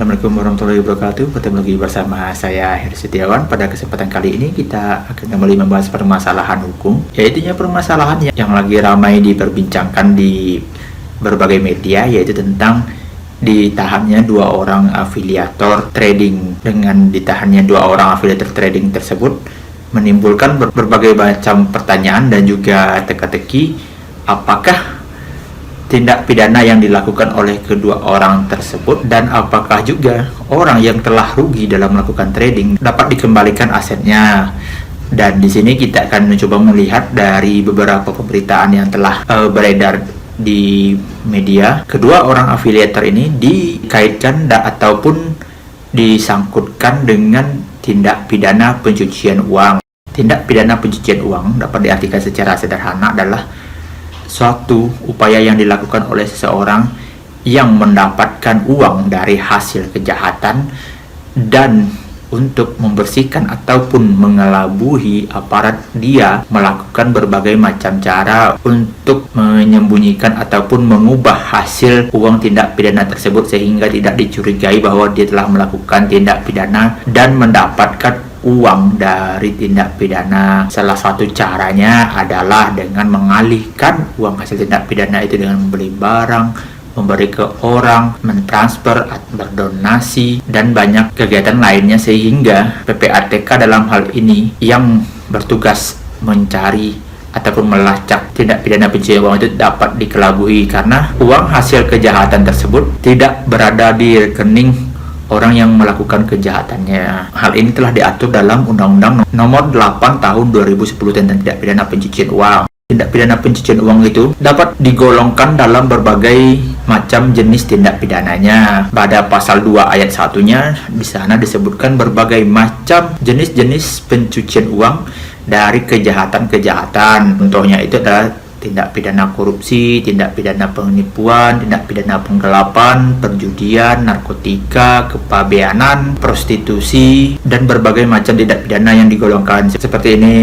Assalamualaikum warahmatullahi wabarakatuh. Bertemu lagi bersama saya Heri Setiawan. Pada kesempatan kali ini kita akan kembali membahas permasalahan hukum, yaitu permasalahan yang lagi ramai diperbincangkan di berbagai media, yaitu tentang ditahannya dua orang afiliator trading. Dengan ditahannya dua orang afiliator trading tersebut menimbulkan berbagai macam pertanyaan dan juga teka-teki, apakah tindak pidana yang dilakukan oleh kedua orang tersebut, dan apakah juga orang yang telah rugi dalam melakukan trading dapat dikembalikan asetnya. Dan di sini kita akan mencoba melihat dari beberapa pemberitaan yang telah beredar di media. Kedua orang afiliator ini dikaitkan ataupun disangkutkan dengan tindak pidana pencucian uang. Tindak pidana pencucian uang dapat diartikan secara sederhana adalah suatu upaya yang dilakukan oleh seseorang yang mendapatkan uang dari hasil kejahatan dan untuk membersihkan ataupun mengelabuhi aparat, dia melakukan berbagai macam cara untuk menyembunyikan ataupun mengubah hasil uang tindak pidana tersebut sehingga tidak dicurigai bahwa dia telah melakukan tindak pidana dan mendapatkan uang dari tindak pidana. Salah satu caranya adalah dengan mengalihkan uang hasil tindak pidana itu dengan membeli barang, memberi ke orang, mentransfer, berdonasi, dan banyak kegiatan lainnya, sehingga PPATK dalam hal ini yang bertugas mencari ataupun melacak tindak pidana pencucian uang itu dapat dikelabuhi karena uang hasil kejahatan tersebut tidak berada di rekening orang yang melakukan kejahatannya. Hal ini telah diatur dalam Undang-Undang Nomor 8 Tahun 2010 tentang tindak pidana pencucian uang. Tindak pidana pencucian uang itu dapat digolongkan dalam berbagai macam jenis tindak pidananya. Pada pasal 2 ayat 1-nya di sana disebutkan berbagai macam jenis-jenis pencucian uang dari kejahatan-kejahatan. Contohnya itu adalah tindak pidana korupsi, tindak pidana penipuan, tindak pidana penggelapan, perjudian, narkotika, kepabeanan, prostitusi, dan berbagai macam tindak pidana yang digolongkan seperti ini.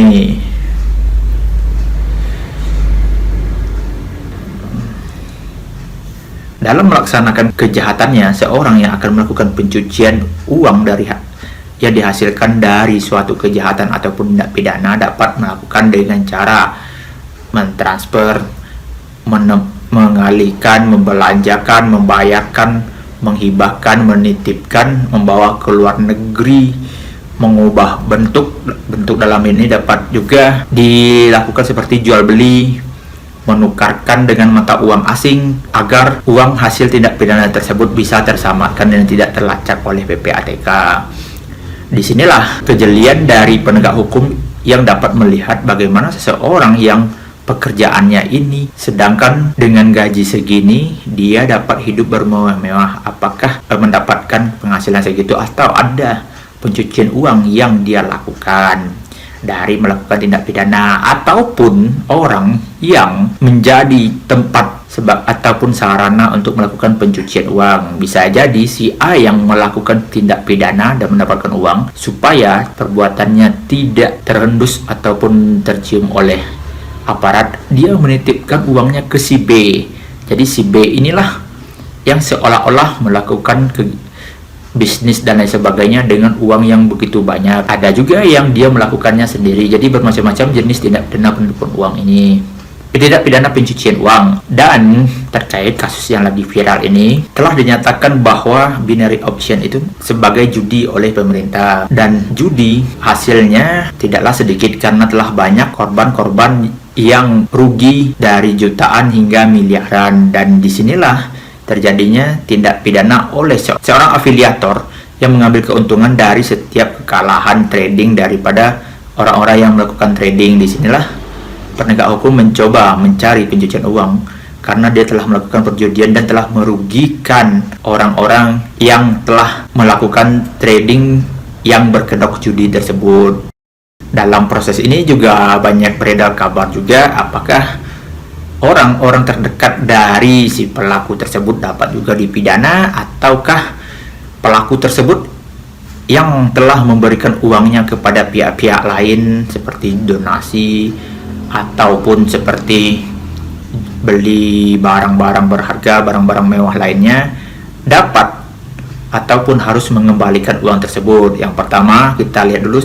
Dalam melaksanakan kejahatannya, seorang yang akan melakukan pencucian uang yang dihasilkan dari suatu kejahatan ataupun tindak pidana dapat melakukan dengan cara mentransfer, mengalihkan, membelanjakan, membayarkan, menghibahkan, menitipkan, membawa ke luar negeri, mengubah bentuk dalam ini dapat juga dilakukan seperti jual beli, menukarkan dengan mata uang asing agar uang hasil tindak pidana tersebut bisa terselamatkan dan tidak terlacak oleh PPATK. Disinilah kejelian dari penegak hukum yang dapat melihat bagaimana seseorang yang pekerjaannya ini, sedangkan dengan gaji segini dia dapat hidup bermewah-mewah. Apakah mendapatkan penghasilan segitu atau ada pencucian uang yang dia lakukan dari melakukan tindak pidana, ataupun orang yang menjadi tempat ataupun sarana untuk melakukan pencucian uang. Bisa jadi si A yang melakukan tindak pidana dan mendapatkan uang supaya perbuatannya tidak terendus ataupun tercium oleh aparat, dia menitipkan uangnya ke si B. Jadi si B inilah yang seolah-olah melakukan bisnis dan lain sebagainya dengan uang yang begitu banyak. Ada juga yang dia melakukannya sendiri. Jadi bermacam-macam jenis tindak pidana penipuan uang ini. Tindak pidana pencucian uang. Dan terkait kasus yang lagi viral ini, telah dinyatakan bahwa binary option itu sebagai judi oleh pemerintah, dan judi hasilnya tidaklah sedikit karena telah banyak korban-korban yang rugi dari jutaan hingga miliaran. Dan disinilah terjadinya tindak pidana oleh seorang afiliator yang mengambil keuntungan dari setiap kekalahan trading daripada orang-orang yang melakukan trading. Disinilah penegak hukum mencoba mencari pencucian uang karena dia telah melakukan perjudian dan telah merugikan orang-orang yang telah melakukan trading yang berkedok judi tersebut. Dalam proses ini juga banyak beredar kabar juga apakah orang-orang terdekat dari si pelaku tersebut dapat juga dipidana, ataukah pelaku tersebut yang telah memberikan uangnya kepada pihak-pihak lain seperti donasi ataupun seperti beli barang-barang berharga, barang-barang mewah lainnya, dapat ataupun harus mengembalikan uang tersebut. Yang pertama, kita lihat dulu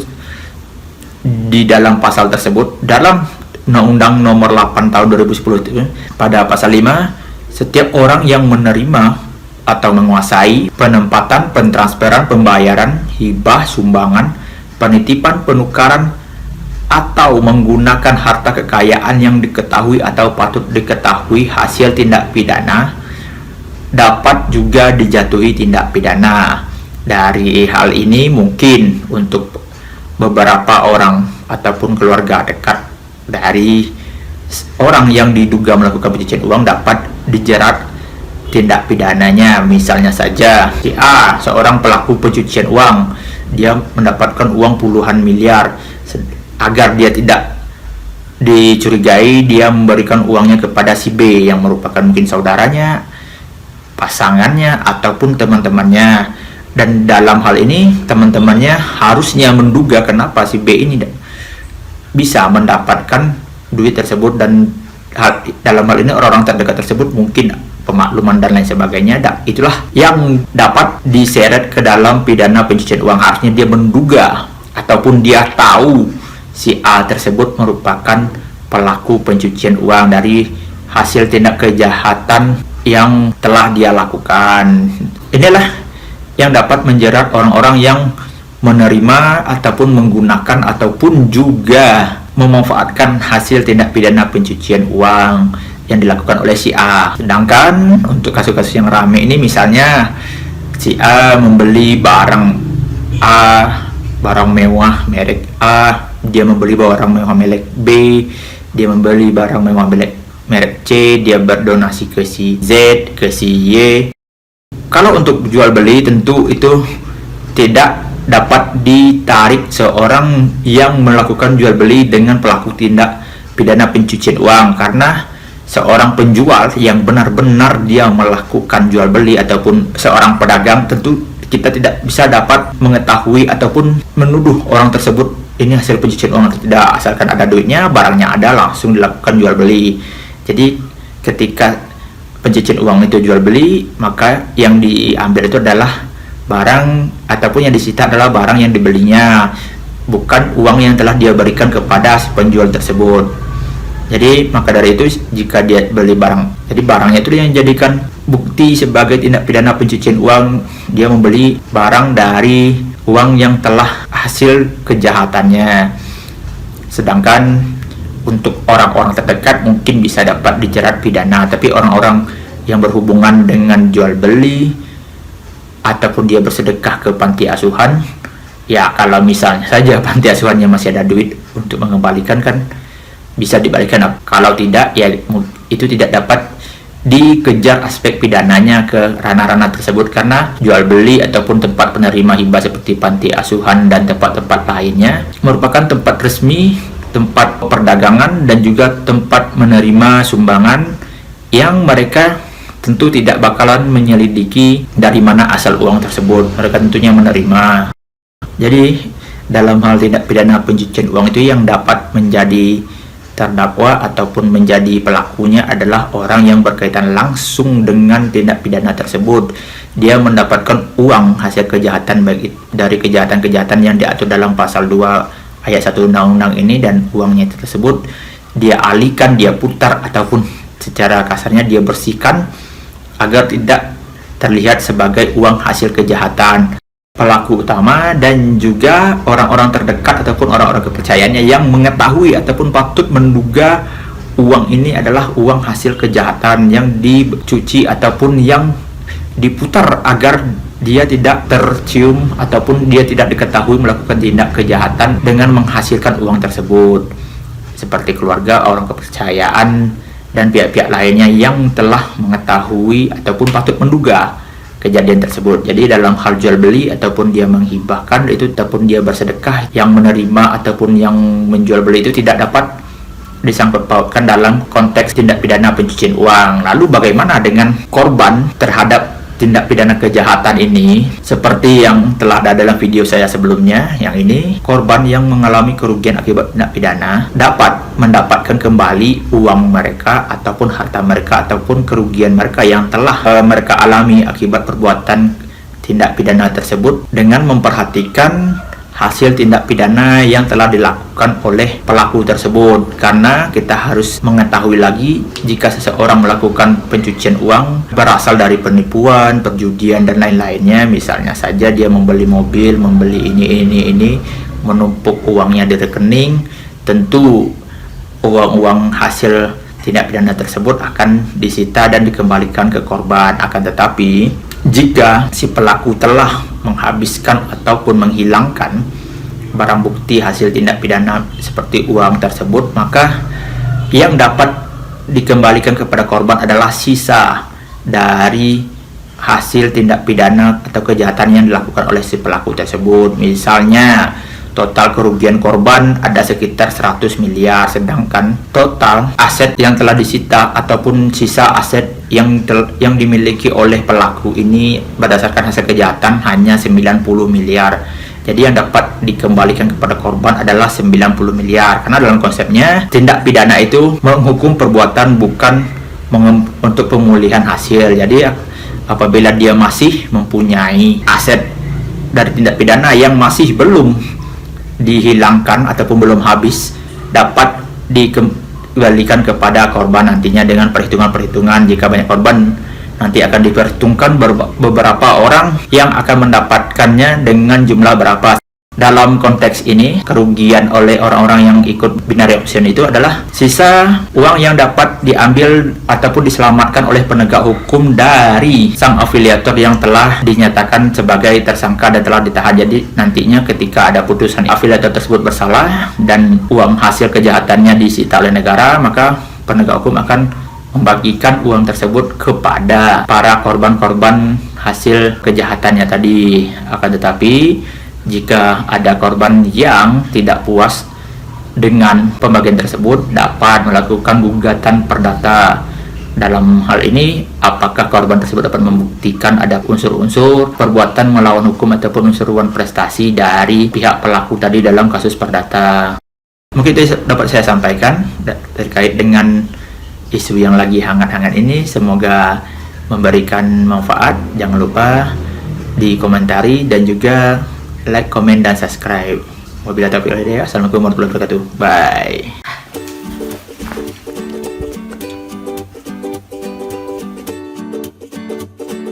di dalam pasal tersebut. Dalam Undang-Undang Nomor 8 Tahun 2010 itu, pada pasal 5, setiap orang yang menerima atau menguasai penempatan, pentransferan, pembayaran, hibah, sumbangan, penitipan, penukaran, atau menggunakan harta kekayaan yang diketahui atau patut diketahui hasil tindak pidana dapat juga dijatuhi tindak pidana. Dari hal ini mungkin untuk beberapa orang ataupun keluarga dekat dari orang yang diduga melakukan pencucian uang dapat dijerat tindak pidananya. Misalnya saja si A, seorang pelaku pencucian uang, dia mendapatkan uang puluhan miliar. Agar dia tidak dicurigai, dia memberikan uangnya kepada si B yang merupakan mungkin saudaranya, pasangannya, ataupun teman-temannya. Dan dalam hal ini teman-temannya harusnya menduga kenapa si B ini bisa mendapatkan duit tersebut, dan dalam hal ini orang-orang terdekat tersebut mungkin pemakluman dan lain sebagainya. Itulah yang dapat diseret ke dalam pidana pencucian uang. Harusnya dia menduga ataupun dia tahu si A tersebut merupakan pelaku pencucian uang dari hasil tindak kejahatan yang telah dia lakukan. Inilah yang dapat menjerat orang-orang yang menerima ataupun menggunakan ataupun juga memanfaatkan hasil tindak pidana pencucian uang yang dilakukan oleh si A. Sedangkan untuk kasus-kasus yang rame ini, misalnya si A membeli barang A, barang mewah merek A, dia membeli barang mewah merek B, dia membeli barang mewah merek C, dia berdonasi ke si Z, ke si Y. Kalau untuk jual beli tentu itu tidak dapat ditarik seorang yang melakukan jual beli dengan pelaku tindak pidana pencucian uang, karena seorang penjual yang benar-benar dia melakukan jual beli ataupun seorang pedagang, tentu kita tidak bisa dapat mengetahui ataupun menuduh orang tersebut ini hasil pencucian uang atau tidak. Asalkan ada duitnya, barangnya ada, langsung dilakukan jual beli. Jadi ketika pencucian uang itu jual beli, maka yang diambil itu adalah barang ataupun yang disita adalah barang yang dibelinya, bukan uang yang telah dia berikan kepada si penjual tersebut. Jadi maka dari itu, jika dia beli barang, jadi barangnya itu yang dijadikan bukti sebagai tindak pidana pencucian uang. Dia membeli barang dari uang yang telah hasil kejahatannya. Sedangkan untuk orang-orang terdekat mungkin bisa dapat dijerat pidana, tapi orang-orang yang berhubungan dengan jual beli ataupun dia bersedekah ke panti asuhan, ya kalau misalnya saja panti asuhannya masih ada duit untuk mengembalikan, kan bisa dibalikan. Kalau tidak, ya itu tidak dapat dikejar aspek pidananya ke ranah-ranah tersebut, karena jual beli ataupun tempat penerima hibah seperti panti asuhan dan tempat-tempat lainnya merupakan tempat resmi, tempat perdagangan, dan juga tempat menerima sumbangan yang mereka tentu tidak bakalan menyelidiki dari mana asal uang tersebut. Mereka tentunya menerima. Jadi dalam hal tindak pidana pencucian uang itu, yang dapat menjadi terdakwa ataupun menjadi pelakunya adalah orang yang berkaitan langsung dengan tindak pidana tersebut. Dia mendapatkan uang hasil kejahatan, baik dari kejahatan-kejahatan yang diatur dalam pasal 2 ayat 1 undang-undang ini, dan uangnya tersebut dia alihkan, dia putar, ataupun secara kasarnya dia bersihkan agar tidak terlihat sebagai uang hasil kejahatan. Pelaku utama dan juga orang-orang terdekat ataupun orang-orang kepercayaannya yang mengetahui ataupun patut menduga uang ini adalah uang hasil kejahatan yang dicuci ataupun yang diputar agar dia tidak tercium ataupun dia tidak diketahui melakukan tindak kejahatan dengan menghasilkan uang tersebut, seperti keluarga, orang kepercayaan, dan pihak-pihak lainnya yang telah mengetahui ataupun patut menduga kejadian tersebut. Jadi dalam hal jual beli ataupun dia menghibahkan itu, ataupun dia bersedekah, yang menerima ataupun yang menjual beli itu tidak dapat disangkut pautkan dalam konteks tindak pidana pencucian uang. Lalu bagaimana dengan korban terhadap tindak pidana kejahatan ini? Seperti yang telah ada dalam video saya sebelumnya, yang ini korban yang mengalami kerugian akibat tindak pidana dapat mendapatkan kembali uang mereka ataupun harta mereka ataupun kerugian mereka yang telah mereka alami akibat perbuatan tindak pidana tersebut dengan memperhatikan hasil tindak pidana yang telah dilakukan oleh pelaku tersebut, karena kita harus mengetahui lagi jika seseorang melakukan pencucian uang berasal dari penipuan, perjudian dan lain-lainnya. Misalnya saja dia membeli mobil, membeli ini, menumpuk uangnya di rekening, tentu uang-uang hasil tindak pidana tersebut akan disita dan dikembalikan ke korban. Akan tetapi jika si pelaku telah menghabiskan ataupun menghilangkan barang bukti hasil tindak pidana seperti uang tersebut, maka yang dapat dikembalikan kepada korban adalah sisa dari hasil tindak pidana atau kejahatan yang dilakukan oleh si pelaku tersebut. Misalnya total kerugian korban ada sekitar 100 miliar, sedangkan total aset yang telah disita ataupun sisa aset yang dimiliki oleh pelaku ini berdasarkan hasil kejahatan hanya 90 miliar. Jadi yang dapat dikembalikan kepada korban adalah 90 miliar. Karena dalam konsepnya tindak pidana itu menghukum perbuatan bukan untuk pemulihan hasil. Jadi apabila dia masih mempunyai aset dari tindak pidana yang masih belum dihilangkan ataupun belum habis, dapat dikembalikan kepada korban nantinya dengan perhitungan-perhitungan. Jika banyak korban, nanti akan diperhitungkan beberapa orang yang akan mendapatkannya dengan jumlah berapa. Dalam konteks ini, kerugian oleh orang-orang yang ikut binary option itu adalah sisa uang yang dapat diambil ataupun diselamatkan oleh penegak hukum dari sang afiliator yang telah dinyatakan sebagai tersangka dan telah ditahan. Jadi nantinya ketika ada putusan afiliator tersebut bersalah dan uang hasil kejahatannya disita oleh negara, maka penegak hukum akan membagikan uang tersebut kepada para korban-korban hasil kejahatannya tadi. Akan tetapi jika ada korban yang tidak puas dengan pembagian tersebut, dapat melakukan gugatan perdata. Dalam hal ini, apakah korban tersebut dapat membuktikan ada unsur-unsur perbuatan melawan hukum ataupun unsur prestasi dari pihak pelaku tadi dalam kasus perdata. Mungkin itu dapat saya sampaikan terkait dengan isu yang lagi hangat-hangat ini. Semoga memberikan manfaat. Jangan lupa dikomentari dan juga like, komen, dan subscribe. Wabillahi taufiq wal hidayah. Assalamualaikum warahmatullahi wabarakatuh. Bye.